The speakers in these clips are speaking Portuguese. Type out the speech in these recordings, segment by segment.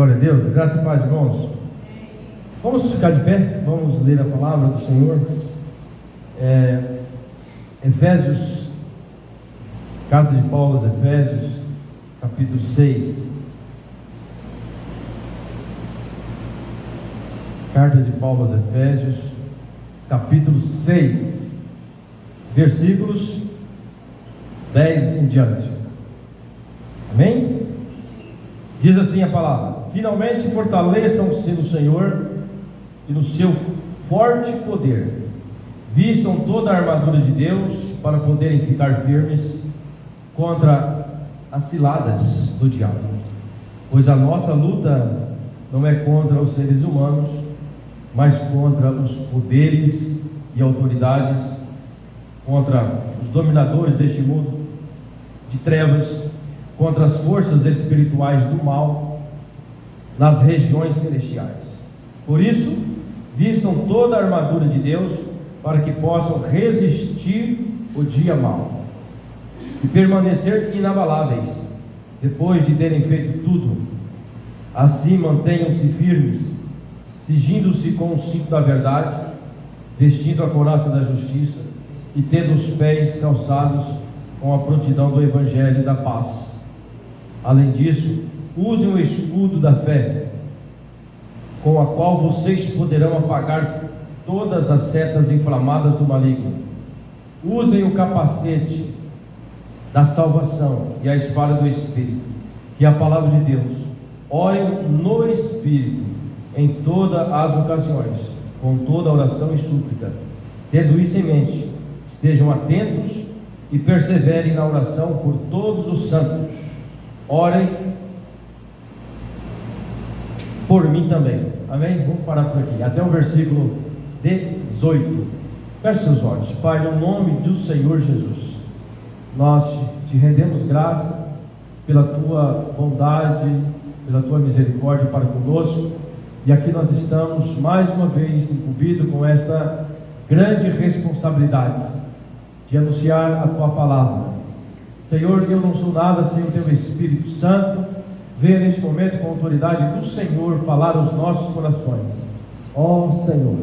Glória a Deus, graça e paz, irmãos. Vamos ficar de pé, vamos ler a palavra do Senhor. Efésios, carta de Paulo aos Efésios, capítulo 6. Carta de Paulo aos Efésios, capítulo 6, versículos 10 em diante. Amém? Diz assim a palavra: finalmente fortaleçam-se no Senhor e no seu forte poder, vistam toda a armadura de Deus para poderem ficar firmes contra as ciladas do diabo, pois a nossa luta não é contra os seres humanos, mas contra os poderes e autoridades, contra os dominadores deste mundo de trevas, contra as forças espirituais do mal nas regiões celestiais. Por isso, vistam toda a armadura de Deus para que possam resistir o dia mau e permanecer inabaláveis depois de terem feito tudo. Assim mantenham-se firmes, cingindo-se com o cinto da verdade, vestindo a couraça da justiça e tendo os pés calçados com a prontidão do evangelho da paz. Além disso, usem o escudo da fé, com a qual vocês poderão apagar todas as setas inflamadas do maligno. Usem o capacete da salvação e a espada do Espírito, que é a palavra de Deus. Orem no Espírito em todas as ocasiões, com toda oração e súplica. Tendo isso em mente, estejam atentos e perseverem na oração por todos os santos. Orem por mim também. Amém? Vamos parar por aqui, até o versículo 18. Feche seus olhos. Pai, no nome do Senhor Jesus, nós te rendemos graça pela tua bondade, pela tua misericórdia para conosco. E aqui nós estamos mais uma vez incumbidos com esta grande responsabilidade de anunciar a tua palavra. Senhor, eu não sou nada sem o teu Espírito Santo. Venha neste momento com a autoridade do Senhor falar aos nossos corações. Ó Senhor,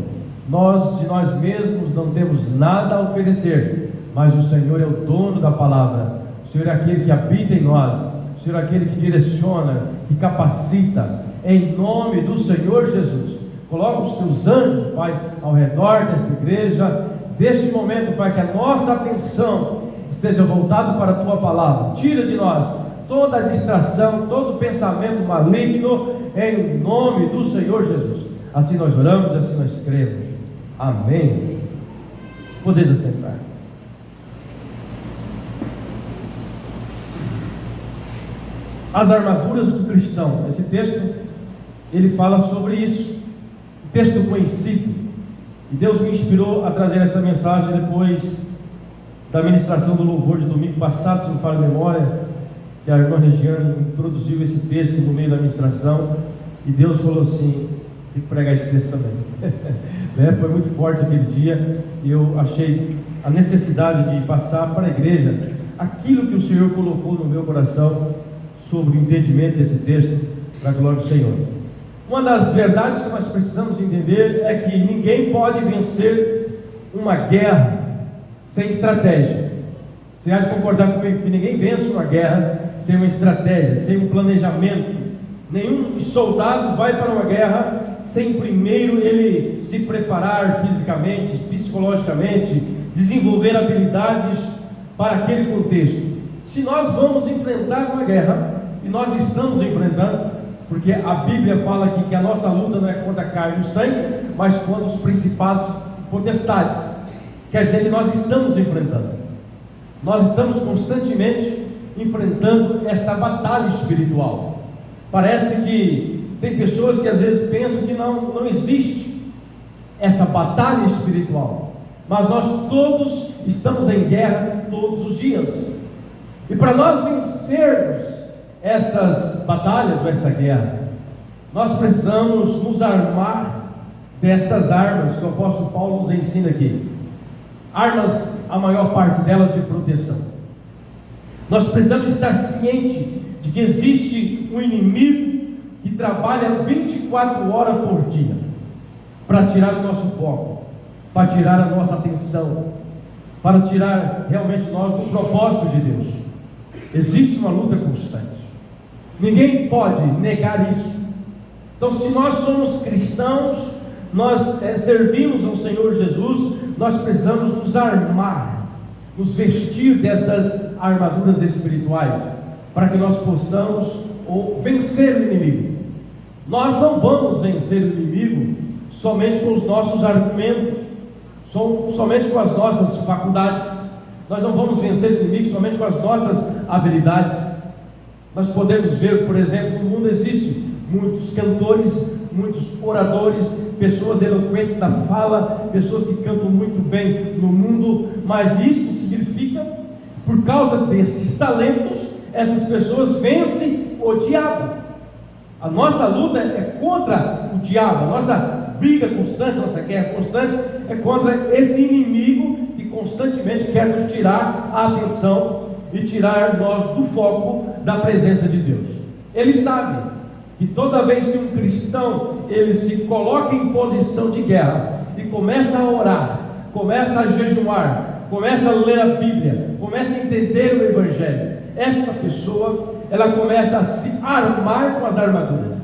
nós de nós mesmos não temos nada a oferecer, mas o Senhor é o dono da palavra. O Senhor é aquele que habita em nós. O Senhor é aquele que direciona, que capacita. Em nome do Senhor Jesus, coloca os teus anjos, Pai, ao redor desta igreja, deste momento, Pai, que a nossa atenção esteja voltada para a tua palavra. Tira de nós toda a distração, todo pensamento maligno, em nome do Senhor Jesus. Assim nós oramos, assim nós cremos. Amém. Podeis assentar. As armaduras do cristão. Esse texto, ele fala sobre isso. Um texto conhecido. E Deus me inspirou a trazer esta mensagem depois da ministração do louvor de domingo passado, se não falha a memória, que a irmã Regiane introduziu esse texto no meio da ministração, e Deus falou assim: tem que pregar esse texto também. Foi muito forte aquele dia, e eu achei a necessidade de passar para a igreja aquilo que o Senhor colocou no meu coração sobre o entendimento desse texto, para a glória do Senhor. Uma das verdades que nós precisamos entender é que ninguém pode vencer uma guerra sem estratégia. Você há de concordar comigo que ninguém vence uma guerra sem uma estratégia, sem um planejamento. Nenhum soldado vai para uma guerra sem primeiro ele se preparar fisicamente, psicologicamente, desenvolver habilidades para aquele contexto. Se nós vamos enfrentar uma guerra, e nós estamos enfrentando, porque a Bíblia fala aqui que a nossa luta não é contra a carne e o sangue, mas contra os principados e potestades. Quer dizer que nós estamos enfrentando. Nós estamos constantemente enfrentando esta batalha espiritual. Parece que tem pessoas que às vezes pensam que não existe essa batalha espiritual, mas nós todos estamos em guerra todos os dias. E para nós vencermos estas batalhas ou esta guerra, nós precisamos nos armar destas armas que o apóstolo Paulo nos ensina aqui. Armas, a maior parte delas de proteção. Nós precisamos estar cientes de que existe um inimigo que que trabalha 24 horas por dia para tirar o nosso foco, para tirar a nossa atenção, para tirar realmente nós do propósito de Deus. Existe uma luta constante. Ninguém pode negar isso. Então, se nós somos cristãos, nós servimos ao Senhor Jesus, nós precisamos nos armar, nos vestir destas armaduras espirituais, para que nós possamos vencer o inimigo. Nós não vamos vencer o inimigo somente com os nossos argumentos, somente com as nossas faculdades. Nós não vamos vencer o inimigo somente com as nossas habilidades. Nós podemos ver, por exemplo, no mundo existe muitos cantores, muitos oradores, pessoas eloquentes da fala, pessoas que cantam muito bem no mundo, mas isso significa, por causa destes talentos, essas pessoas vencem o diabo. A nossa luta é contra o diabo, a nossa briga constante, a nossa guerra constante é contra esse inimigo que constantemente quer nos tirar a atenção e tirar nós do foco da presença de Deus. Ele sabe que toda vez que um cristão ele se coloca em posição de guerra e começa a orar, começa a jejuar, começa a ler a Bíblia, começa a entender o Evangelho, esta pessoa ela começa a se armar com as armaduras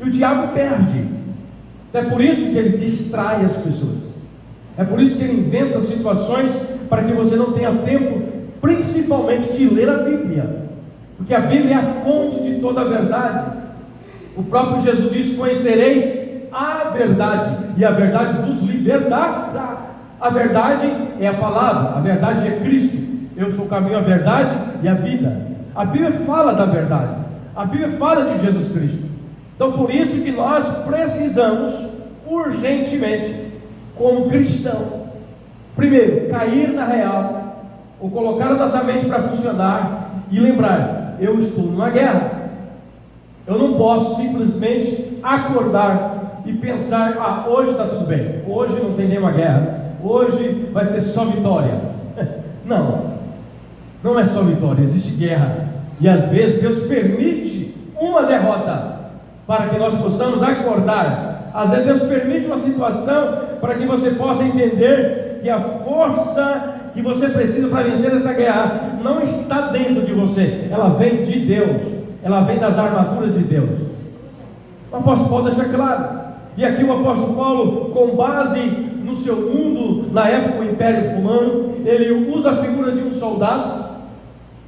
e o diabo perde. É por isso que ele distrai as pessoas, é por isso que ele inventa situações para que você não tenha tempo, principalmente de ler a Bíblia, porque a Bíblia é a fonte de toda a verdade. O próprio Jesus disse: conhecereis a verdade, e a verdade vos libertará. A verdade é a palavra, a verdade é Cristo. Eu sou o caminho, a verdade e a vida. A Bíblia fala da verdade, a Bíblia fala de Jesus Cristo. Então por isso que nós precisamos urgentemente, como cristão, primeiro, cair na real, ou colocar a nossa mente para funcionar e lembrar: eu estou numa guerra. Eu não posso simplesmente acordar e pensar: hoje está tudo bem, hoje não tem nenhuma guerra, hoje vai ser só vitória. Não é só vitória, existe guerra. E às vezes Deus permite uma derrota para que nós possamos acordar. Às vezes Deus permite uma situação para que você possa entender que a força que você precisa para vencer esta guerra não está dentro de você, ela vem de Deus, ela vem das armaduras de Deus. O apóstolo Paulo deixa claro, e aqui o apóstolo Paulo, com base no seu mundo, na época o Império Romano, ele usa a figura de um soldado.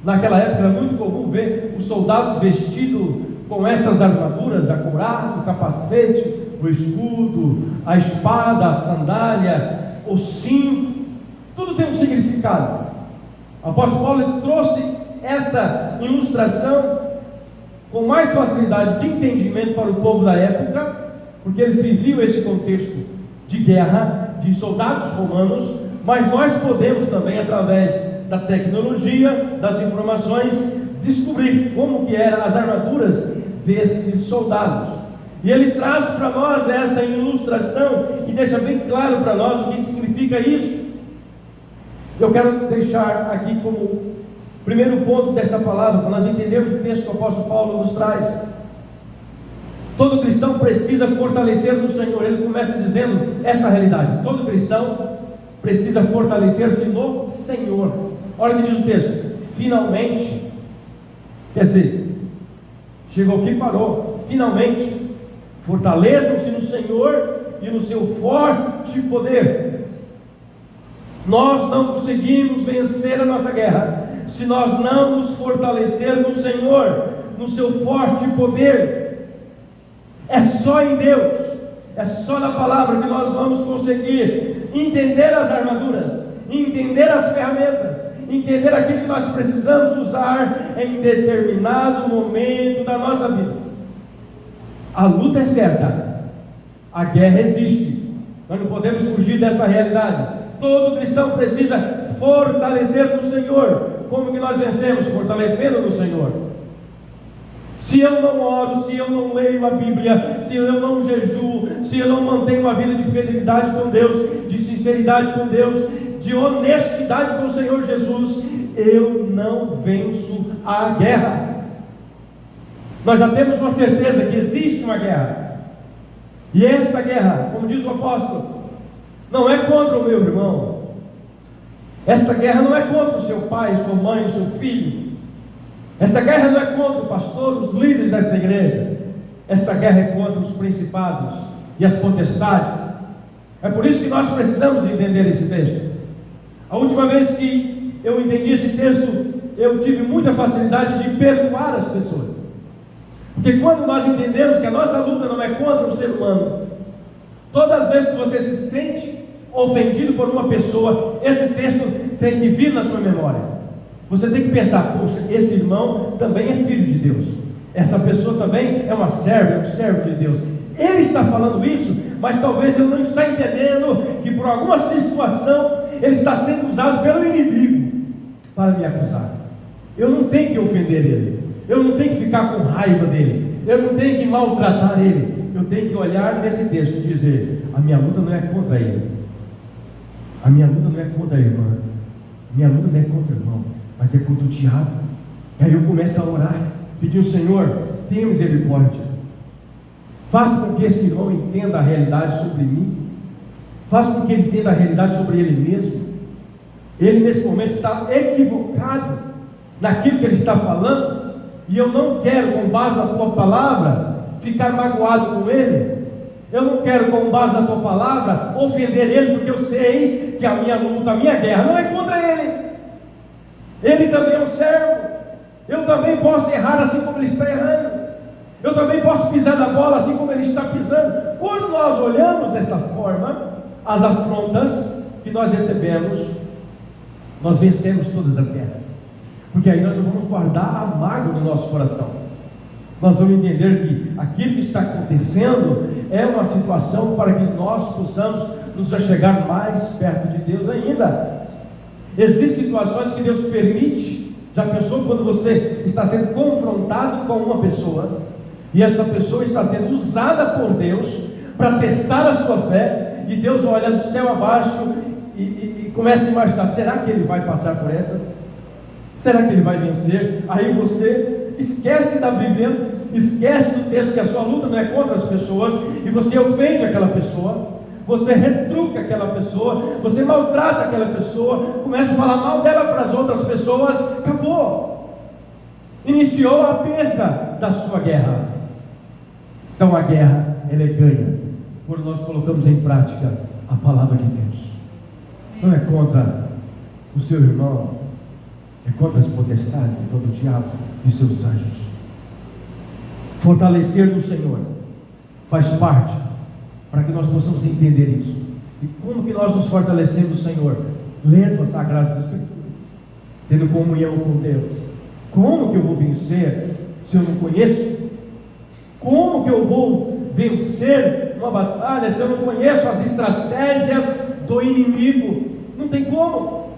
Naquela época era muito comum ver os soldados vestidos com estas armaduras: a couraça, o capacete, o escudo, a espada, a sandália, o cinto, tudo tem um significado. O apóstolo Paulo trouxe esta ilustração com mais facilidade de entendimento para o povo da época, porque eles viviam esse contexto de guerra, de soldados romanos, mas nós podemos também, através da tecnologia, das informações, descobrir como que eram as armaduras destes soldados. E ele traz para nós esta ilustração e deixa bem claro para nós o que significa isso. Eu quero deixar aqui como primeiro ponto desta palavra, para nós entendermos o texto que o apóstolo Paulo nos traz. Todo cristão precisa fortalecer no Senhor. Ele começa dizendo esta realidade: todo cristão precisa fortalecer-se no Senhor. Olha o que diz o texto: finalmente, quer dizer, chegou aqui e parou. Finalmente, fortaleçam-se no Senhor e no seu forte poder. Nós não conseguimos vencer a nossa guerra se nós não nos fortalecermos no Senhor, no seu forte poder. É só em Deus, é só na palavra que nós vamos conseguir entender as armaduras, entender as ferramentas, entender aquilo que nós precisamos usar em determinado momento da nossa vida. A luta é certa, a guerra existe, nós não podemos fugir desta realidade. Todo cristão precisa fortalecer no Senhor. Como que nós vencemos? Fortalecendo no Senhor. Se eu não oro, se eu não leio a Bíblia, se eu não jejuo, se eu não mantenho uma vida de fidelidade com Deus, de sinceridade com Deus, de honestidade com o Senhor Jesus, eu não venço a guerra. Nós já temos uma certeza que existe uma guerra. E esta guerra, como diz o apóstolo, não é contra o meu irmão. Esta guerra não é contra o seu pai, sua mãe, o seu filho. Essa guerra não é contra o pastor, os líderes desta igreja. Esta guerra é contra os principados e as potestades. É por isso que nós precisamos entender esse texto. A última vez que eu entendi esse texto, eu tive muita facilidade de perdoar as pessoas. Porque quando nós entendemos que a nossa luta não é contra um ser humano, todas as vezes que você se sente ofendido por uma pessoa, esse texto tem que vir na sua memória. Você tem que pensar: poxa, esse irmão também é filho de Deus, essa pessoa também é uma serva, é um servo de Deus. Ele está falando isso, mas talvez ele não está entendendo que por alguma situação ele está sendo usado pelo inimigo para me acusar. Eu não tenho que ofender ele, eu não tenho que ficar com raiva dele, eu não tenho que maltratar ele. Eu tenho que olhar nesse texto e dizer: a minha luta não é contra ele, a minha luta não é contra a irmã, a minha luta não é contra o irmão, mas é contra o diabo. E aí eu começo a orar, pedir ao Senhor: tenha misericórdia, faça com que esse irmão entenda a realidade sobre mim, faça com que ele entenda a realidade sobre ele mesmo. Ele nesse momento está equivocado naquilo que ele está falando, e eu não quero, com base na tua palavra, ficar magoado com ele. Eu não quero, com base na tua palavra, ofender ele, porque eu sei que a minha luta, a minha guerra não é contra ele. Ele também é um servo. Eu também posso errar assim como ele está errando. Eu também posso pisar na bola assim como ele está pisando. Quando nós olhamos desta forma, as afrontas que nós recebemos, nós vencemos todas as guerras. Porque aí nós não vamos guardar a mágoa no nosso coração. Nós vamos entender que aquilo que está acontecendo é uma situação para que nós possamos nos achegar mais perto de Deus ainda. Existem situações que Deus permite. Já pensou quando você está sendo confrontado com uma pessoa, e essa pessoa está sendo usada por Deus para testar a sua fé, e Deus olha do céu abaixo e começa a imaginar: será que ele vai passar por essa? Será que ele vai vencer? Aí você esquece da Bíblia, esquece do texto que a sua luta não é contra as pessoas, e você ofende aquela pessoa, você retruca aquela pessoa, você maltrata aquela pessoa, começa a falar mal dela para as outras pessoas. Acabou, iniciou a perda da sua guerra. Então a guerra, ela é ganha quando nós colocamos em prática a palavra de Deus. Não é contra o seu irmão, é contra as potestades, é contra o diabo e seus anjos. Fortalecer no Senhor faz parte, para que nós possamos entender isso. E como que nós nos fortalecemos no Senhor? Lendo as Sagradas Escrituras, tendo comunhão com Deus. Como que eu vou vencer se eu não conheço? Como que eu vou vencer uma batalha se eu não conheço as estratégias do inimigo? Não tem como.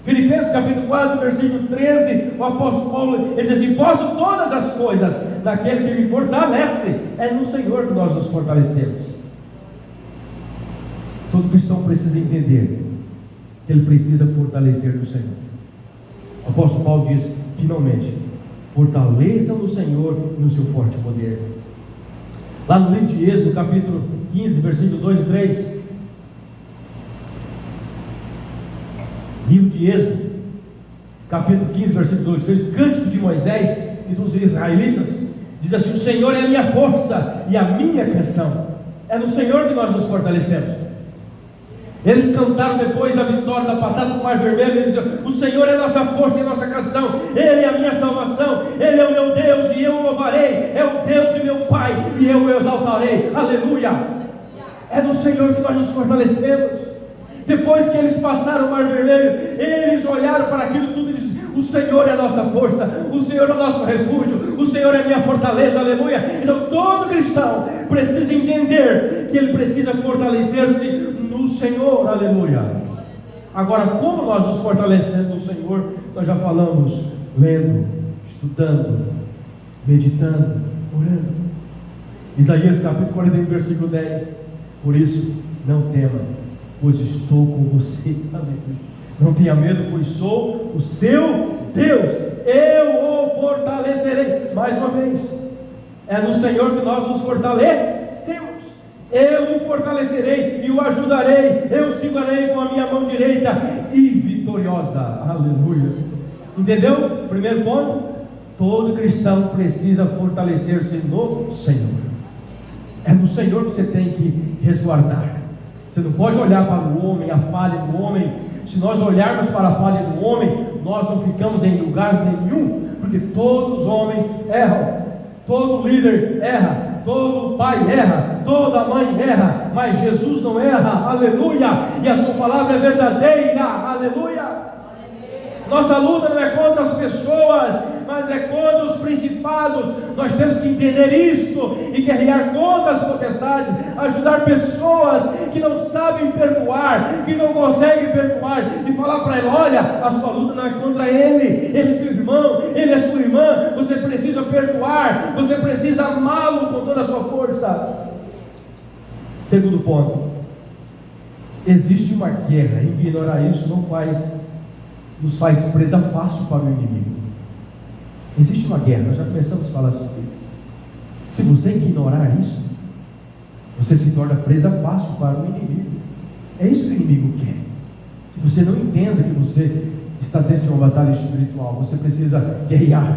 Filipenses capítulo 4, versículo 13, o apóstolo Paulo, ele diz assim: posso todas as coisas naquele que me fortalece. É no Senhor que nós nos fortalecemos. Todo cristão precisa entender que ele precisa fortalecer no Senhor. O apóstolo Paulo diz: finalmente, fortaleça no Senhor e no seu forte poder. Lá no livro de Êxodo, capítulo 15, versículo 2 e 3, livro de Êxodo, capítulo 15, versículo 2 e 3, cântico de Moisés e dos israelitas, diz assim: o Senhor é a minha força e a minha canção. É no Senhor que nós nos fortalecemos. Eles cantaram depois da vitória, da passada do Mar Vermelho, eles diziam: o Senhor é a nossa força e a nossa canção, Ele é a minha salvação, Ele é o meu Deus e eu o louvarei, é o Deus de meu Pai e eu o exaltarei. Aleluia! É no Senhor que nós nos fortalecemos. Depois que eles passaram o Mar Vermelho, eles olharam para aquilo tudo e disseram: o Senhor é a nossa força, o Senhor é o nosso refúgio, o Senhor é a minha fortaleza. Aleluia! Então todo cristão precisa entender que ele precisa fortalecer-se no Senhor. Aleluia! Agora, como nós nos fortalecemos no Senhor? Nós já falamos: lendo, estudando, meditando, orando. Isaías capítulo 41, versículo 10: por isso não tema, pois estou com você. Aleluia. Não tenha medo, pois sou o seu Deus, eu o fortalecerei. Mais uma vez, É no Senhor que nós nos fortalecemos. Eu o fortalecerei e o ajudarei. Eu o segurarei com a minha mão direita e vitoriosa. Aleluia. Entendeu? Primeiro ponto: todo cristão precisa fortalecer-se no Senhor. É no Senhor que você tem que resguardar. Você não pode olhar para o homem, a falha do homem. Se nós olharmos para a falha do homem, nós não ficamos em lugar nenhum, porque todos os homens erram. Todo líder erra, todo pai erra, toda mãe erra, mas Jesus não erra, aleluia, e a sua palavra é verdadeira, aleluia. Nossa luta não é contra as pessoas, mas é contra os principados. Nós temos que entender isto e guerrear contra as potestades, ajudar pessoas que não sabem perdoar, que não conseguem perdoar, e falar para ele: olha, a sua luta não é contra ele é seu irmão, ele é sua irmã, você precisa perdoar, você precisa amá-lo com toda a sua força. Segundo ponto: existe uma guerra, ignorar isso nos faz presa fácil para o inimigo. Existe uma guerra, nós já começamos a falar sobre isso. Se você ignorar isso, você se torna presa fácil para o inimigo. É isso que o inimigo quer. Que você não entenda que você está dentro de uma batalha espiritual. Você precisa guerrear.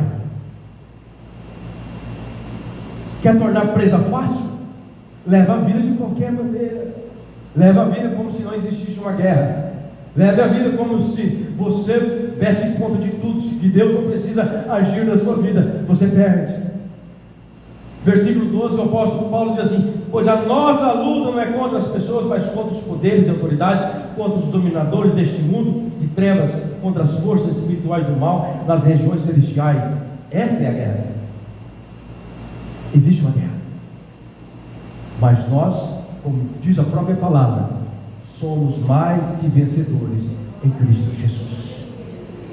Quer tornar presa fácil? Leva a vida de qualquer maneira. Leva a vida como se não existisse uma guerra. Leve a vida como se você desse conta de tudo, que Deus não precisa agir na sua vida. Você perde. Versículo 12, o apóstolo Paulo diz assim: pois a nossa luta não é contra as pessoas, mas contra os poderes e autoridades, contra os dominadores deste mundo de trevas, contra as forças espirituais do mal nas regiões celestiais. Esta é a guerra. Existe uma guerra, mas nós, como diz a própria palavra, somos mais que vencedores em Cristo Jesus.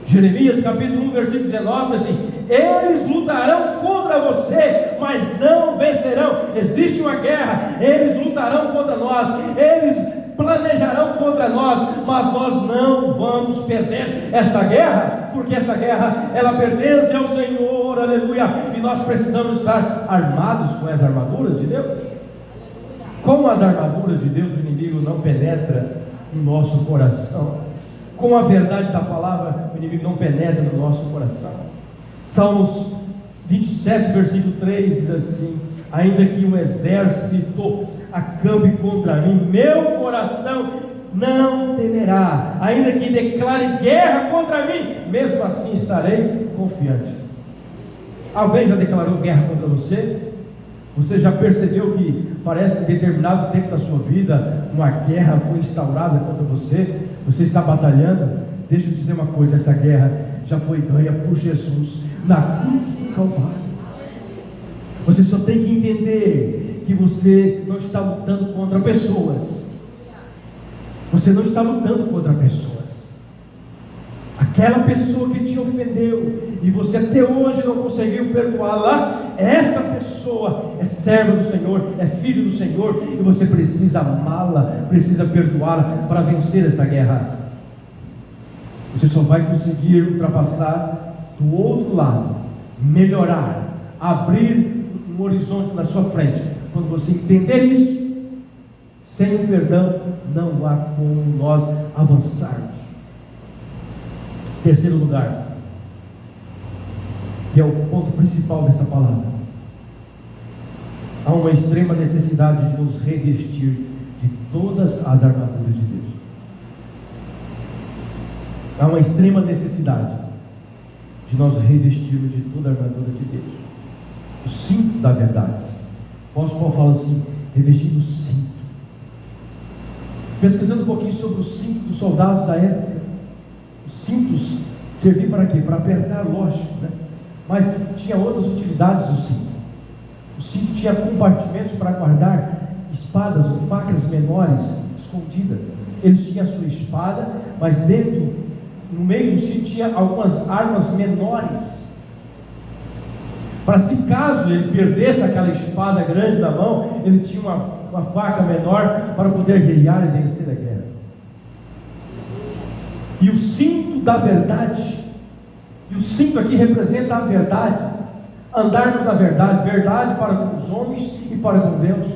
Jeremias capítulo 1 versículo 19 assim: eles lutarão contra você, mas não vencerão. Existe uma guerra, eles lutarão contra nós, eles planejarão contra nós, mas nós não vamos perder esta guerra, porque esta guerra, ela pertence ao Senhor, aleluia, e nós precisamos estar armados com as armaduras de Deus. Com as armaduras de Deus, o inimigo não penetra no nosso coração. Com a verdade da palavra, o inimigo não penetra no nosso coração. Salmos 27, versículo 3 diz assim: ainda que um exército acampe contra mim, meu coração não temerá. Ainda que declare guerra contra mim, mesmo assim estarei confiante. Alguém já declarou guerra contra você? Você já percebeu que parece que em determinado tempo da sua vida uma guerra foi instaurada contra você? Você está batalhando? Deixa eu dizer uma coisa: essa guerra já foi ganha por Jesus na cruz do Calvário. Você só tem que entender que você não está lutando contra pessoas. Você não está lutando contra pessoas. Aquela pessoa que te ofendeu e você até hoje não conseguiu perdoá-la, esta pessoa é serva do Senhor, é filho do Senhor, e você precisa amá-la, precisa perdoá-la para vencer esta guerra. Você só vai conseguir ultrapassar do outro lado, melhorar, abrir um horizonte na sua frente, quando você entender isso. Sem o perdão não há como nós avançarmos. Terceiro lugar, que é o ponto principal desta palavra: há uma extrema necessidade de nos revestir de todas as armaduras de Deus. Há uma extrema necessidade de nós revestirmos de toda a armadura de Deus. O cinto da verdade. O apóstolo Paulo fala assim: revestir do cinto. Pesquisando um pouquinho sobre o cinto dos soldados da época, os cintos serviam para quê? Para apertar, lógico, né? Mas tinha outras utilidades do cinto. O cinto tinha compartimentos para guardar espadas ou facas menores escondidas. Eles tinham a sua espada, mas dentro, no meio do cinto, tinha algumas armas menores, para se caso ele perdesse aquela espada grande na mão, ele tinha uma faca menor para poder guerrear e vencer a guerra. E o cinto da verdade, e o cinto aqui representa a verdade. andarmos na verdade, verdade para com os homens e para com Deus.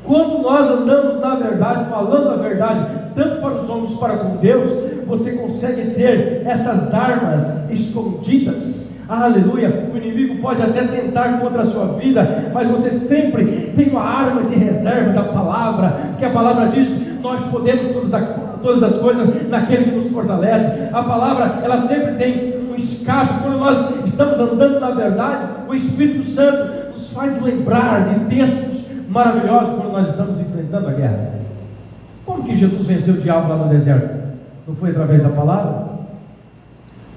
Quando nós andamos na verdade, falando a verdade, tanto para os homens como para com Deus, você consegue ter estas armas escondidas. Aleluia! O inimigo pode até tentar contra a sua vida, mas você sempre tem uma arma de reserva da palavra, porque a palavra diz: nós podemos todas as coisas naquele que nos fortalece. A palavra, ela sempre tem um escape. Quando nós estamos andando na verdade, o Espírito Santo nos faz lembrar de textos maravilhosos quando nós estamos enfrentando a guerra. Como que Jesus venceu o diabo lá no deserto? Não foi através da palavra?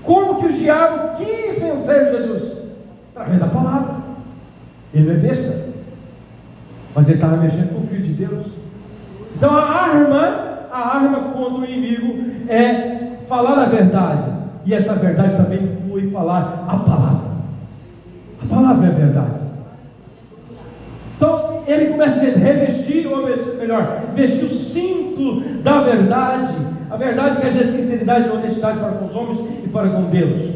Como que o diabo quis vencer Jesus? Através da palavra. Ele não é besta, mas ele estava mexendo com o Filho de Deus. Então a arma contra o inimigo é falar a verdade, e esta verdade também inclui falar a palavra. A palavra é a verdade. Então ele começa a revestir, ou melhor, vestir o cinto da verdade. A verdade quer dizer sinceridade e honestidade para com os homens e para com Deus.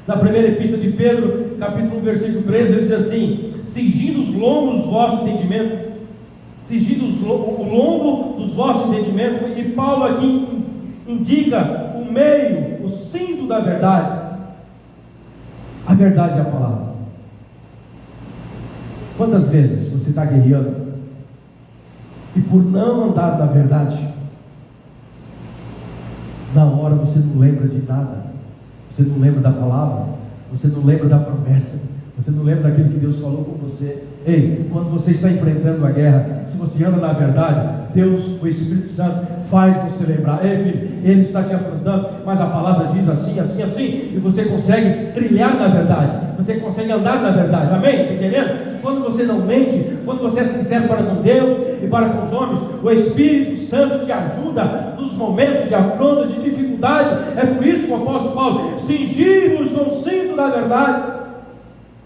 Na primeira epístola de Pedro, capítulo 1, versículo 13, ele diz assim: cingindo os lombos do vosso entendimento, cingindo o lombo dos vossos entendimentos. E Paulo aqui indica o meio, o cinto da verdade. A verdade é a palavra. Quantas vezes você está guerreando e por não andar na verdade, na hora você não lembra de nada, você não lembra da palavra, você não lembra da promessa, você não lembra daquilo que Deus falou com você. Ei, quando você está enfrentando a guerra, se você anda na verdade, Deus, o Espírito Santo, faz você lembrar. Ei, filho, Ele está te afrontando, mas a palavra diz assim, assim, assim, e você consegue trilhar na verdade, você consegue andar na verdade. Amém? Está entendendo? Quando você não mente, quando você é sincero para com Deus e para com os homens, o Espírito Santo te ajuda nos momentos de afronta, de dificuldade. É por isso que o apóstolo Paulo: cingimos com o cinto da verdade.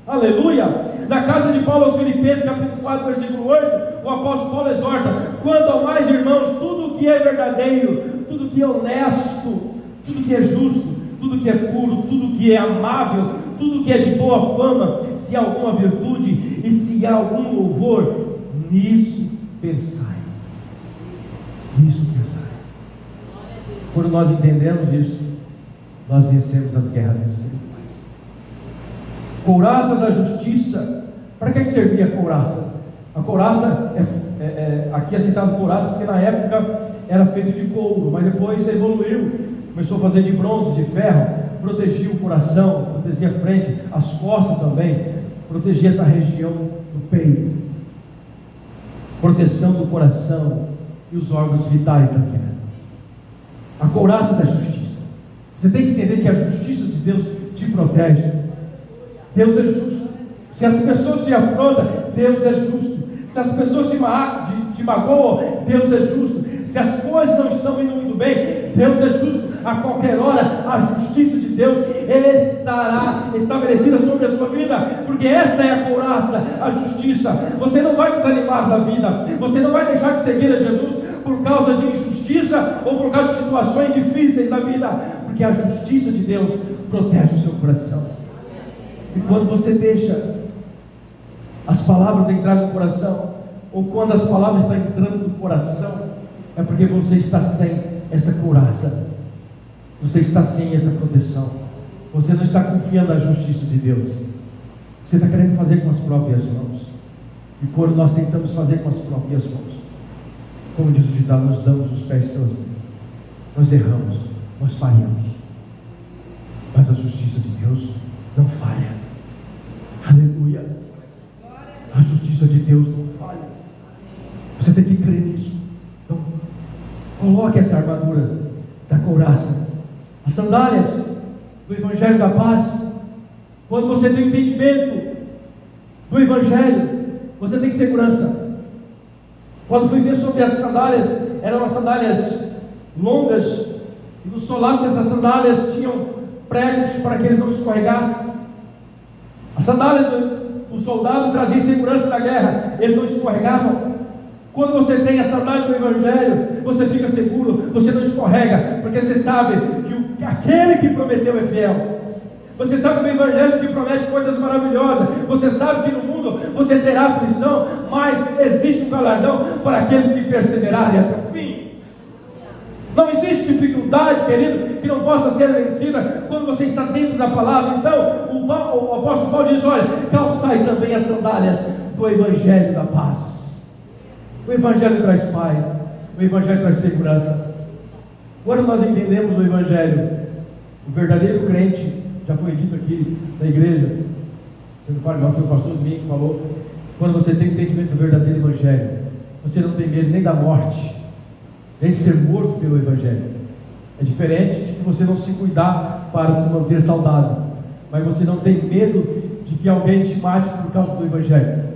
Aleluia! Na carta de Paulo aos Filipenses, capítulo 4, versículo 8, o apóstolo Paulo exorta: quanto ao mais, irmãos, tudo que é verdadeiro, tudo que é honesto, tudo que é justo, tudo que é puro, tudo que é amável, tudo que é de boa fama, se há alguma virtude e se há algum louvor, nisso pensai. Nisso pensai. Quando nós entendemos isso, nós vencemos as guerras espirituais. Couraça da justiça. Para que servia a couraça? A couraça, aqui é citado couraça porque na época era feito de couro, mas depois evoluiu, começou a fazer de bronze, de ferro, protegia o coração, protegia a frente, as costas também, protegia essa região do peito, proteção do coração e os órgãos vitais da vida. A couraça da justiça. Você tem que entender que a justiça de Deus te protege. Deus é justo. Se as pessoas te afrontam, Deus é justo. Se as pessoas te magoam, Deus é justo. Se as coisas não estão indo muito bem, Deus é justo. A qualquer hora, a justiça de Deus, Ele estará estabelecida sobre a sua vida, porque esta é a couraça, a justiça. Você não vai desanimar da vida, você não vai deixar de seguir a Jesus por causa de injustiça ou por causa de situações difíceis da vida, porque a justiça de Deus protege o seu coração. E quando você deixa as palavras entrarem no coração, ou quando as palavras estão entrando no coração, é porque você está sem essa couraça, você está sem essa proteção, você não está confiando na justiça de Deus, você está querendo fazer com as próprias mãos. E quando nós tentamos fazer com as próprias mãos, como diz o ditado, nós damos os pés pelas mãos, nós erramos, nós falhamos, mas a justiça de Deus não falha. Aleluia! A justiça de Deus não falha. Você tem que crer nisso. Então, coloque essa armadura da couraça, as sandálias do Evangelho da Paz. Quando você tem entendimento do Evangelho, você tem segurança. Quando fui ver sobre as sandálias, eram as sandálias longas, e no solado dessas sandálias tinham pregos para que eles não escorregassem. As sandálias do soldado traziam segurança na guerra, eles não escorregavam. Quando você tem a sandália do Evangelho, você fica seguro, você não escorrega, porque você sabe que aquele que prometeu é fiel. Você sabe que o Evangelho te promete coisas maravilhosas. Você sabe que no mundo você terá aflição, mas existe um galardão para aqueles que perseverarem até o fim. Não existe dificuldade, querido, que não possa ser vencida quando você está dentro da palavra. Então, o apóstolo Paulo diz: olha, calçai também as sandálias do Evangelho da paz. O Evangelho traz paz, o Evangelho traz segurança. Quando nós entendemos o Evangelho, o verdadeiro crente, já foi dito aqui na igreja, você não fala, não, foi o pastor Domingo que falou, quando você tem entendimento do verdadeiro Evangelho, você não tem medo nem da morte, nem de ser morto pelo Evangelho. É diferente de que você não se cuidar para se manter saudável, mas você não tem medo de que alguém te mate por causa do Evangelho.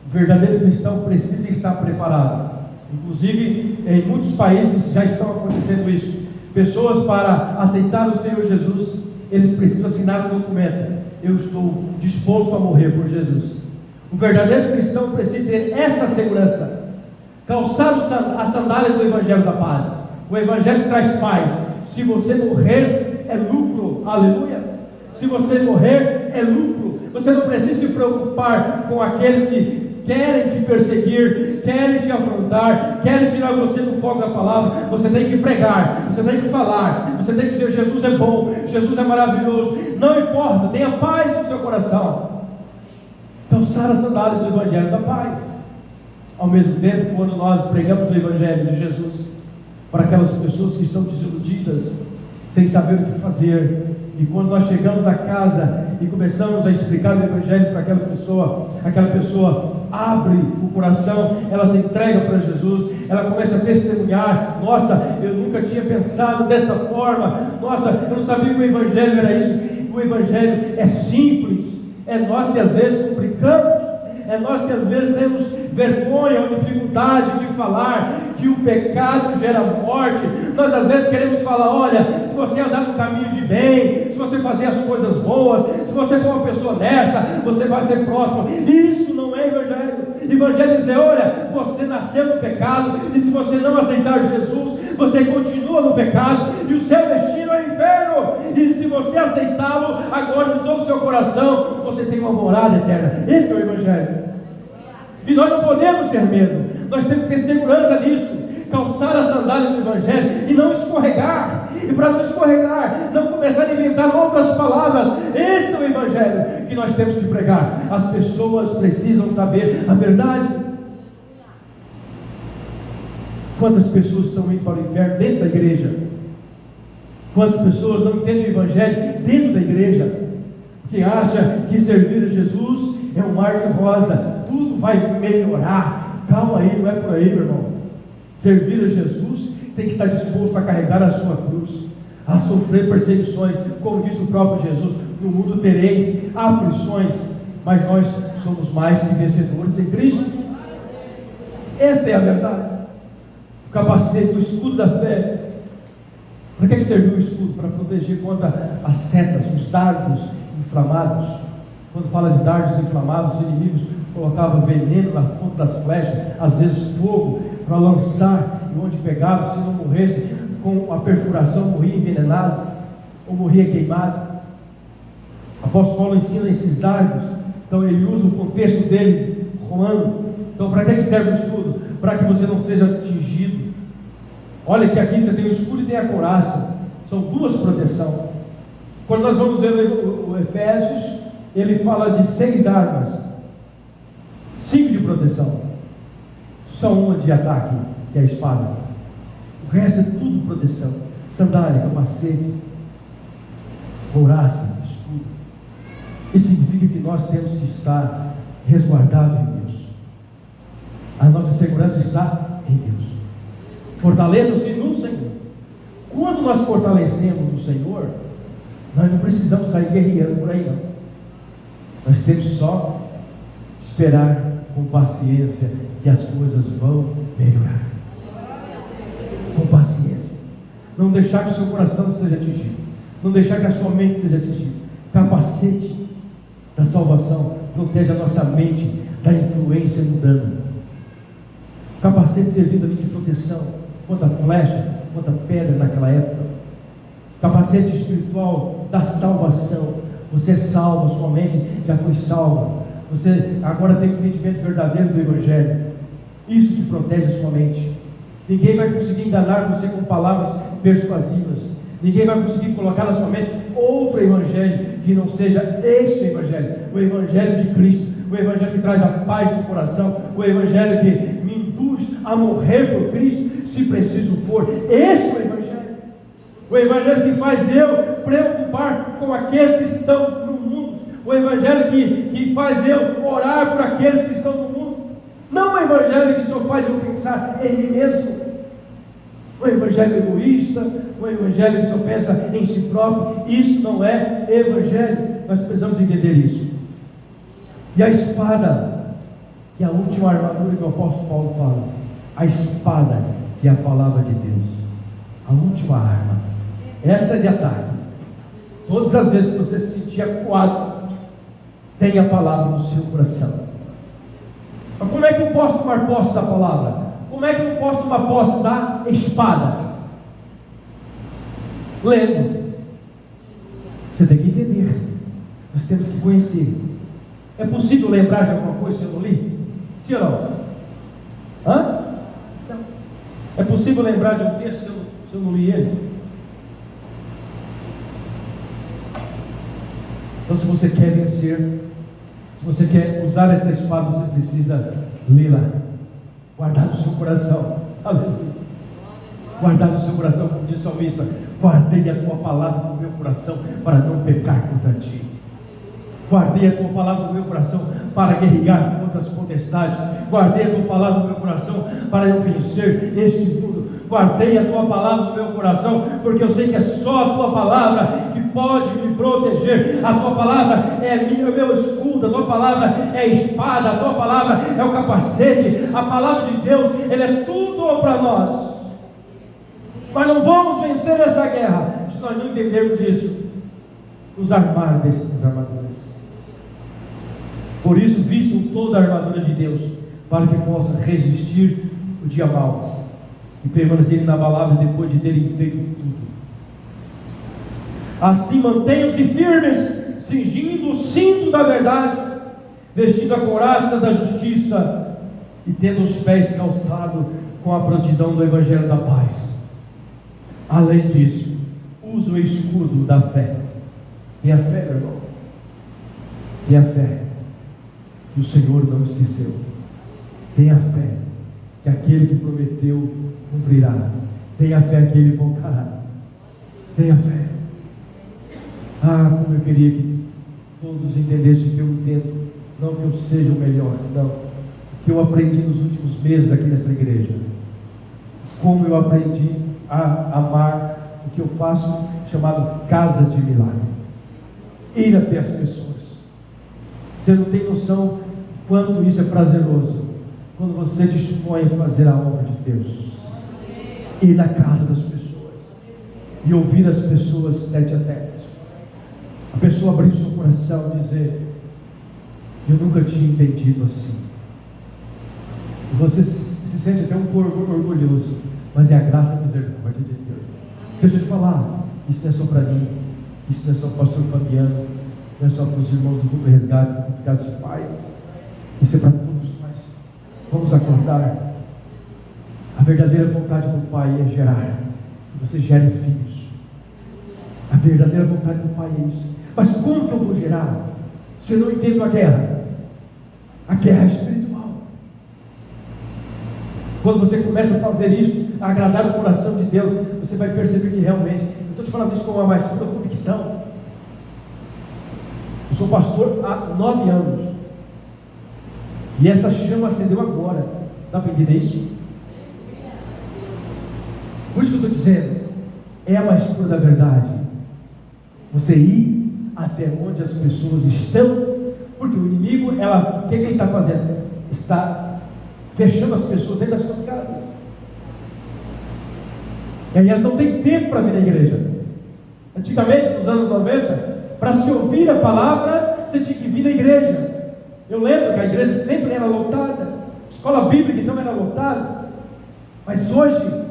O verdadeiro cristão precisa estar preparado. Inclusive, em muitos países já estão acontecendo isso. Pessoas, para aceitar o Senhor Jesus, eles precisam assinar um documento: eu estou disposto a morrer por Jesus. O verdadeiro cristão precisa ter esta segurança: calçar a sandália do Evangelho da paz. O Evangelho traz paz. Se você morrer, é lucro. Aleluia. Se você morrer, é lucro. Você não precisa se preocupar com aqueles que querem te perseguir, querem te afrontar, querem tirar você do foco da palavra. Você tem que pregar, você tem que falar, você tem que dizer: Jesus é bom, Jesus é maravilhoso. Não importa, tenha paz no seu coração. Calçar a sandália do Evangelho da paz. Ao mesmo tempo, quando nós pregamos o Evangelho de Jesus para aquelas pessoas que estão desiludidas, sem saber o que fazer, e quando nós chegamos na casa e começamos a explicar o Evangelho para aquela pessoa abre o coração, ela se entrega para Jesus, ela começa a testemunhar: nossa, eu nunca tinha pensado desta forma, nossa, eu não sabia que o Evangelho era isso. O Evangelho é simples, é nós que às vezes complicamos, é nós que às vezes temos vergonha ou dificuldade de falar que o pecado gera morte. Nós às vezes queremos falar: olha, se você andar no caminho de bem, se você fazer as coisas boas, se você for uma pessoa honesta, você vai ser próximo. Isso não é Evangelho. Evangelho é dizer: olha, você nasceu no pecado, e se você não aceitar Jesus, você continua no pecado, e o seu destino é o inferno. E se você aceitá-lo agora de todo o seu coração, você tem uma morada eterna. Esse é o Evangelho. E nós não podemos ter medo, nós temos que ter segurança nisso. Calçar a sandália do Evangelho e não escorregar. E para não escorregar, não começar a inventar outras palavras. Este é o Evangelho que nós temos que pregar. As pessoas precisam saber a verdade. Quantas pessoas estão indo para o inferno dentro da igreja? Quantas pessoas não entendem o Evangelho dentro da igreja? Que acha que servir a Jesus é um mar de rosa, tudo vai melhorar. Calma aí, não é por aí, meu irmão. Servir a Jesus tem que estar disposto a carregar a sua cruz, a sofrer perseguições, como disse o próprio Jesus: no mundo tereis aflições, mas nós somos mais que vencedores em Cristo. Esta é a verdade. O capacete, o escudo da fé. Para que serviu o escudo? Para proteger contra as setas, os dardos inflamados. Quando fala de dardos inflamados, os inimigos colocavam veneno na ponta das flechas, às vezes fogo, para lançar, e onde pegava, se não morresse com a perfuração, morria envenenado, ou morria queimado. O apóstolo Paulo ensina esses dardos, então ele usa o contexto dele, romano. Então, para que serve o escudo? Para que você não seja atingido. Olha que aqui você tem o escudo e tem a couraça, são duas proteções. Quando nós vamos ver o Efésios, ele fala de 6 armas, 5 de proteção, só uma de ataque, que é a espada. O resto é tudo proteção: sandália, capacete, couraça, escudo. Isso significa que nós temos que estar resguardados em Deus. A nossa segurança está em Deus. Fortaleçam-se no Senhor. Quando nós fortalecemos no Senhor, nós não precisamos sair guerreando por aí, não. Nós temos só esperar com paciência que as coisas vão melhorar. Com paciência. Não deixar que o seu coração seja atingido, não deixar que a sua mente seja atingida. Capacete da salvação protege a nossa mente da influência mundana. Capacete servindo ali de proteção contra a flecha, contra a pedra naquela época. Capacete espiritual da salvação Você é salvo, sua mente já foi salva. Você agora tem um entendimento verdadeiro do Evangelho. Isso te protege a sua mente. Ninguém vai conseguir enganar você com palavras persuasivas. Ninguém vai conseguir colocar na sua mente outro Evangelho que não seja este Evangelho. O Evangelho de Cristo. O Evangelho que traz a paz no coração. O Evangelho que me induz a morrer por Cristo, se preciso for. Este é o Evangelho. O Evangelho que faz eu preocupar com aqueles que estão no mundo. O Evangelho que faz eu orar por aqueles que estão no mundo. Não o Evangelho que só faz eu pensar em mim mesmo. O Evangelho egoísta, o Evangelho que só pensa em si próprio. Isso não é Evangelho. Nós precisamos entender isso. E a espada, que é a última armadura que o apóstolo Paulo fala. A espada, que é a palavra de Deus. A última arma. Esta é de ataque. Todas as vezes que você se sentir acuado, tenha a palavra no seu coração. Mas como é que eu posso tomar posse da palavra? Como é que eu posso tomar posse da espada? Lendo. Você tem que entender. Nós temos que conhecer. É possível lembrar de alguma coisa se eu não li? Sim ou não? Hã? Não. É possível lembrar de um texto se eu não li ele? Então, se você quer vencer, se você quer usar esta espada, você precisa lê-la, guardar no seu coração. Aleluia. Guardar no seu coração, como diz o salmista: guardei a tua palavra no meu coração para não pecar contra ti. Guardei a tua palavra no meu coração para guerrear contra as potestades. Guardei a tua palavra no meu coração para eu vencer este mundo. Guardei a tua palavra no meu coração, porque eu sei que é só a tua palavra que pode me proteger. A tua palavra é o meu escudo, a tua palavra é a espada, a tua palavra é o capacete. A palavra de Deus, ela é tudo para nós. Mas não vamos vencer esta guerra se nós não entendermos isso. Nos armar destas armaduras. Por isso, vistam toda a armadura de Deus, para que possa resistir o dia mau e permanecer inabaláveis depois de terem feito tudo. Assim mantenham-se firmes, cingindo o cinto da verdade, vestindo a couraça da justiça e tendo os pés calçados com a prontidão do Evangelho da paz. Além disso, use o escudo da fé. Tenha fé, meu irmão. Tenha fé que o Senhor não esqueceu. Tenha fé que aquele que prometeu cumprirá. Tenha fé que Ele voltará. Tenha fé. Ah, como eu queria que todos entendessem que eu entendo. Não que eu seja o melhor, não. O que eu aprendi nos últimos meses aqui nesta igreja. Como eu aprendi a amar o que eu faço, chamado Casa de Milagre. Ir até as pessoas. Você não tem noção quanto isso é prazeroso quando você dispõe a fazer a obra de Deus. Ir na casa das pessoas e ouvir as pessoas tete a tete. A pessoa abrir seu coração e dizer: eu nunca tinha entendido assim. E você se sente até um pouco orgulhoso, mas é a graça e a misericórdia de Deus. Deixa eu te falar, isso não é só para mim, isso não é só para o pastor Fabiano, não é só para os irmãos do Grupo Resgate, do Grupo Casa de Paz, isso é para todos nós. Vamos acordar. A verdadeira vontade do Pai é gerar, que você gere filhos. A verdadeira vontade do Pai é isso. Mas como que eu vou gerar se eu não entendo a guerra? A guerra é espiritual. Quando você começa a fazer isso, a agradar o coração de Deus, você vai perceber que realmente, eu estou te falando isso com uma mais pura convicção. Eu sou pastor há 9 anos. E esta chama acendeu agora. Dá para entender isso? Por isso que eu estou dizendo, é a mais pura da verdade. Você ir até onde as pessoas estão, porque o inimigo, o que ele está fazendo? Está fechando as pessoas dentro das suas casas. E aí elas não têm tempo para vir na igreja. Antigamente, nos anos 90, para se ouvir a palavra, você tinha que vir na igreja. Eu lembro que a igreja sempre era lotada, escola bíblica então era lotada. Mas hoje,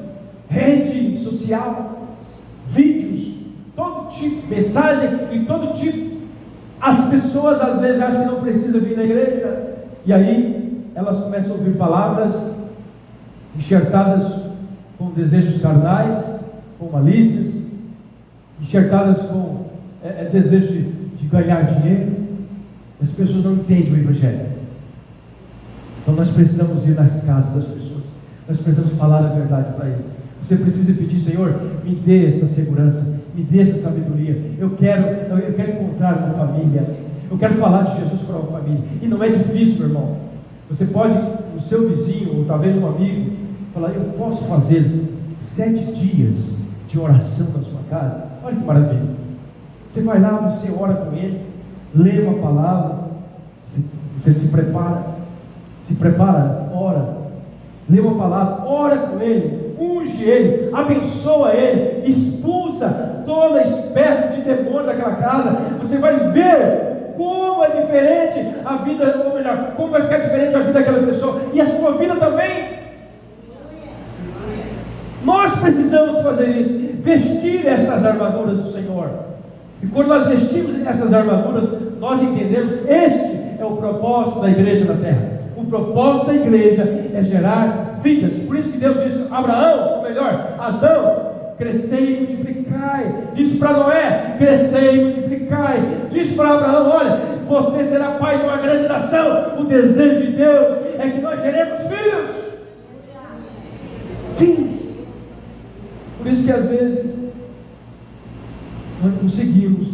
rede social, vídeos, todo tipo, mensagem de todo tipo. As pessoas às vezes acham que não precisa vir na igreja, e aí elas começam a ouvir palavras enxertadas com desejos carnais, com malícias, enxertadas com desejo de ganhar dinheiro. As pessoas não entendem o Evangelho. Então nós precisamos ir nas casas das pessoas, nós precisamos falar a verdade para eles. Você precisa pedir: Senhor, me dê esta segurança, me dê esta sabedoria. Eu quero encontrar uma família, eu quero falar de Jesus para uma família. E não é difícil, meu irmão. Você pode, o seu vizinho, ou talvez um amigo, falar: eu posso fazer 7 dias de oração na sua casa. Olha que maravilha. Você vai lá, você ora com ele, lê uma palavra, você se prepara, ora, lê uma palavra, ora com ele, unge ele, abençoa ele, expulsa toda espécie de demônio daquela casa. Você vai ver como é diferente a vida, ou melhor, como vai ficar diferente a vida daquela pessoa, e a sua vida também. Nós precisamos fazer isso, vestir estas armaduras do Senhor. E quando nós vestimos essas armaduras, nós entendemos: este é o propósito da igreja na terra. O propósito da igreja é gerar vidas. Por isso que Deus disse a Abraão, ou melhor, Adão: crescei e multiplicai. Diz para Noé: crescei e multiplicai. Diz para Abraão: olha, você será pai de uma grande nação. O desejo de Deus é que nós geremos filhos. Filhos. Por isso que às vezes nós não conseguimos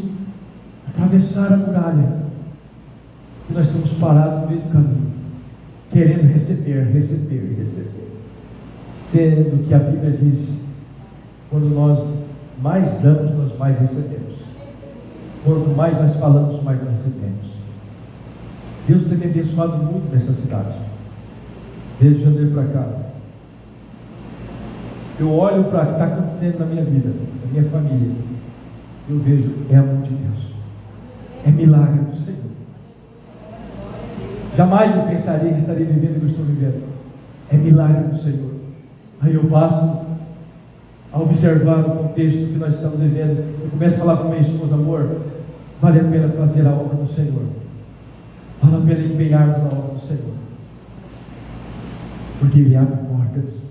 atravessar a muralha, e nós estamos parados no meio do caminho, querendo receber, sendo que a Bíblia diz: quando nós mais damos, nós mais recebemos. Quanto mais nós falamos, mais nós recebemos. Deus tem me abençoado muito nessa cidade, desde janeiro para cá. Eu olho para o que está acontecendo na minha vida, na minha família, eu vejo: é amor de Deus, é milagre do Senhor. Jamais eu pensaria que estaria vivendo o que eu estou vivendo. É milagre do Senhor. Aí eu passo a observar o contexto que nós estamos vivendo. Eu começo a falar com minha esposa: amor, vale a pena fazer a obra do Senhor, vale a pena empenharmos na obra do Senhor, porque Ele abre portas,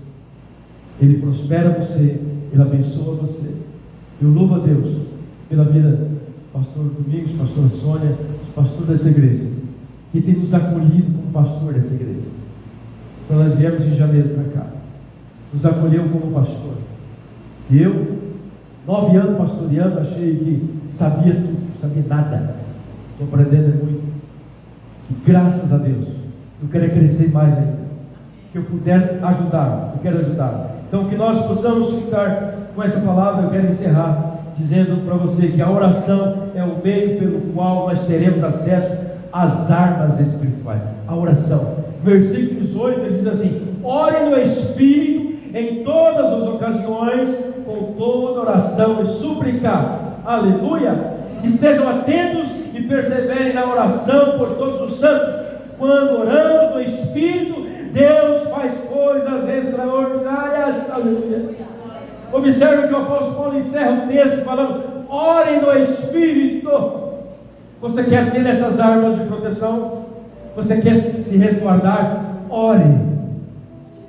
Ele prospera você, Ele abençoa você. Eu louvo a Deus pela vida do pastor Domingos, pastora Sônia, os pastores dessa igreja, que tem nos acolhido como pastor dessa igreja. Quando nós viemos em janeiro para cá, nos acolheu como pastor. E eu, 9 anos pastoreando, achei que sabia tudo, não sabia nada. Estou aprendendo muito. E graças a Deus, eu quero crescer mais ainda. Que eu puder ajudar, eu quero ajudar. Então, que nós possamos ficar com esta palavra. Eu quero encerrar dizendo para você que a oração é o meio pelo qual nós teremos acesso às armas espirituais. A oração. Versículo 18, ele diz assim: ore no Espírito em todas as ocasiões, com toda oração e súplica. Aleluia! Estejam atentos e perseverem na oração por todos os santos. Quando oramos no Espírito, Deus faz coisas extraordinárias. Aleluia! Observe que o apóstolo Paulo encerra o texto falando: orem no Espírito. Você quer ter essas armas de proteção? Você quer se resguardar? Ore.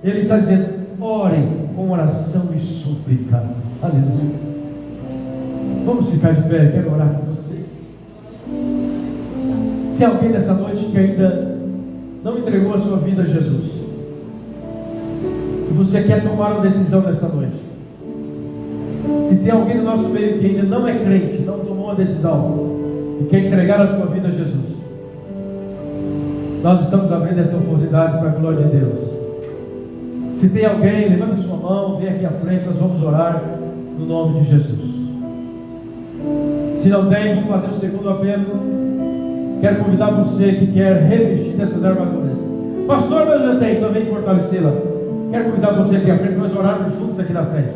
Ele está dizendo: orem com oração e súplica. Aleluia. Vamos ficar de pé, quero orar com você. Tem alguém nessa noite que ainda não entregou a sua vida a Jesus? E você quer tomar uma decisão nessa noite? Se tem alguém no nosso meio que ainda não é crente, não tomou uma decisão e quer entregar a sua vida a Jesus, nós estamos abrindo essa oportunidade para a glória de Deus. Se tem alguém, levanta sua mão, vem aqui à frente, nós vamos orar no nome de Jesus. Se não tem, vamos fazer o segundo apelo. Quero convidar você que quer revestir dessas armaduras. Pastor, mas eu já tenho, então vem fortalecê-la. Quero convidar você aqui à frente, nós orarmos juntos aqui na frente.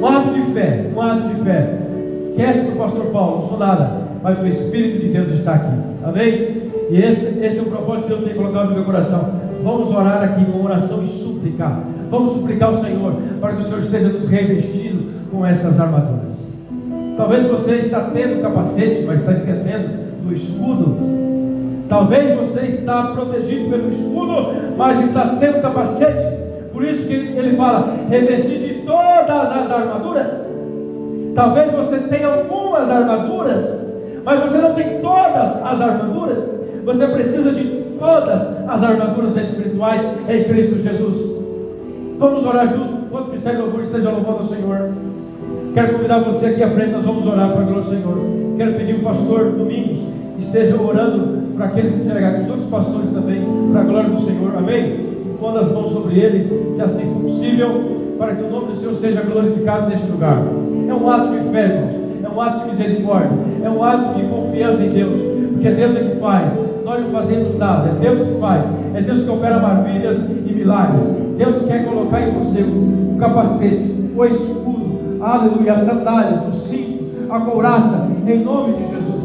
Um ato de fé, um ato de fé. Esquece do pastor Paulo, não sou nada, mas o Espírito de Deus está aqui. Amém? E esse é o propósito que Deus tem colocado no meu coração. Vamos orar aqui com oração e suplicar. Vamos suplicar ao Senhor para que o Senhor esteja nos revestindo com estas armaduras. Talvez você está tendo capacete, mas está esquecendo do escudo. Talvez você está protegido pelo escudo, mas está sem o capacete. Por isso que ele fala, revestir de todas as armaduras. Talvez você tenha algumas armaduras, mas você não tem todas as armaduras. Você precisa de todas as armaduras espirituais em Cristo Jesus. Vamos orar junto. Enquanto o Ministério do Louvor esteja louvando ao Senhor, quero convidar você aqui à frente. Nós vamos orar para a glória do Senhor. Quero pedir ao pastor Domingos que esteja orando para aqueles que se chegarem, os outros pastores também, para a glória do Senhor. Amém? Pondo as mãos sobre ele, se assim for possível, para que o nome do Senhor seja glorificado neste lugar. É um ato de fé, irmãos. É um ato de misericórdia. É um ato de confiança em Deus. Porque Deus é que faz. Nós não fazemos nada. É Deus que faz. É Deus que opera maravilhas e milagres. Deus quer colocar em você o capacete, o escudo, aleluia, as sandálias, o cinto, a couraça, em nome de Jesus.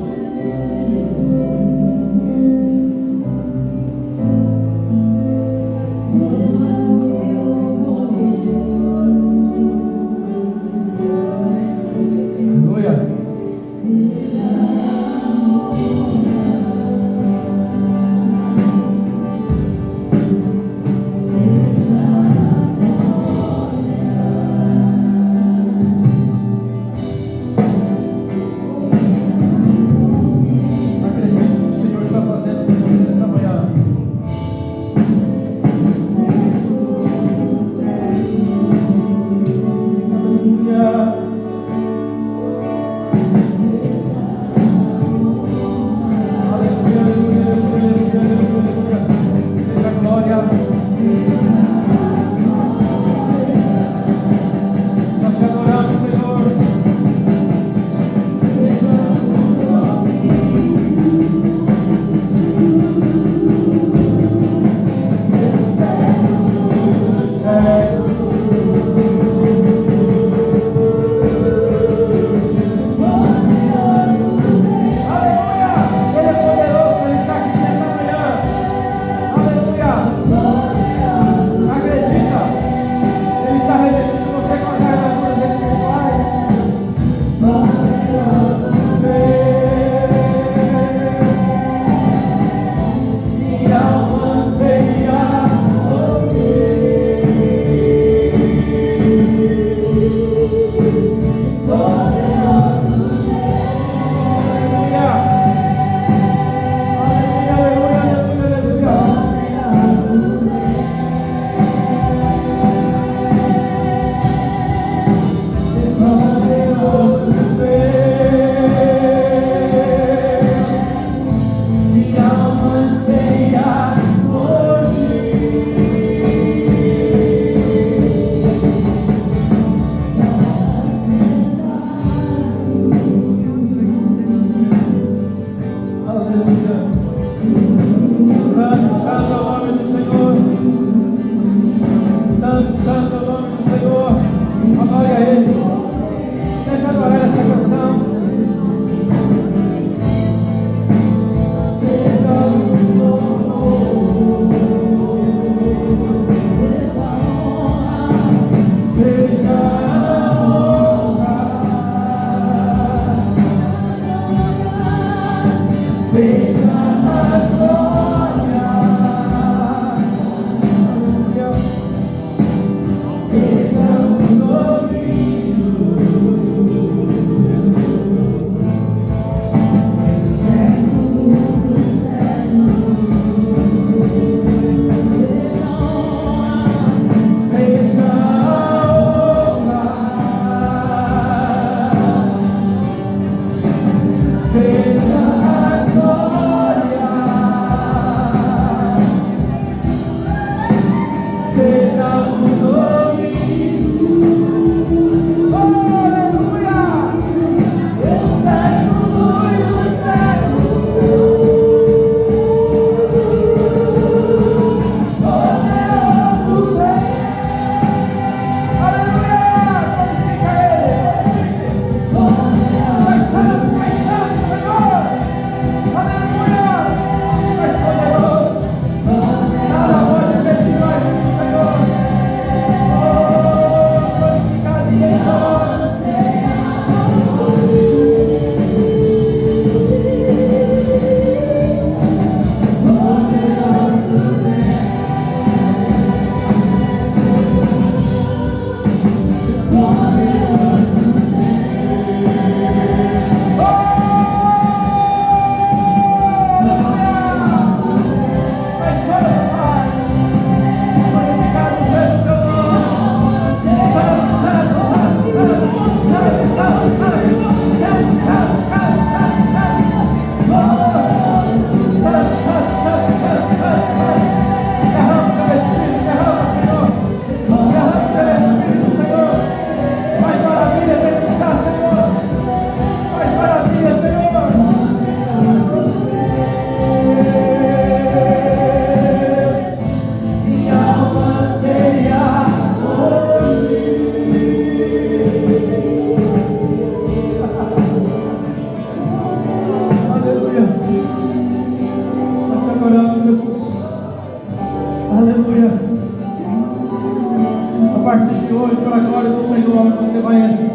de hoje, para a glória do Senhor, você vai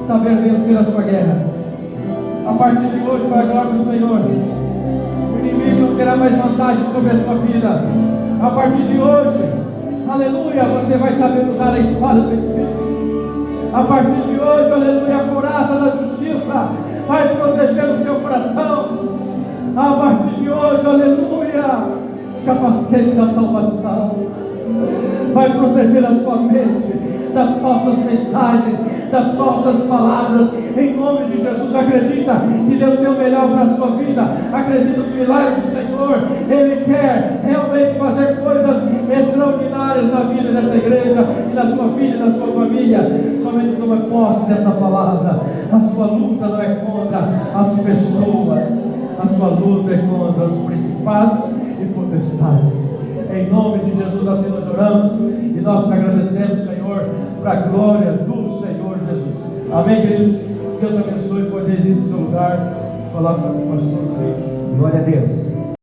saber vencer a sua guerra. A partir de hoje, para a glória do Senhor, o inimigo não terá mais vantagem sobre a sua vida. A partir de hoje, aleluia, você vai saber usar a espada do Espírito. A partir de hoje, aleluia, a couraça da justiça vai proteger o seu coração. A partir de hoje, aleluia, capacete da salvação vai proteger a sua mente das falsas mensagens, das falsas palavras. Em nome de Jesus, acredita que Deus tem o melhor para a sua vida. Acredita no milagre do Senhor. Ele quer realmente fazer coisas extraordinárias na vida desta igreja, na sua vida e na sua família. Somente toma posse desta palavra. A sua luta não é contra as pessoas, a sua luta é contra os principados e potestades. Em nome de Jesus, assim nós oramos e nós te agradecemos, Senhor, para a glória do Senhor Jesus. Amém, queridos? Deus abençoe. Podeis ir para o seu lugar, falar com o pastor. Glória a Deus.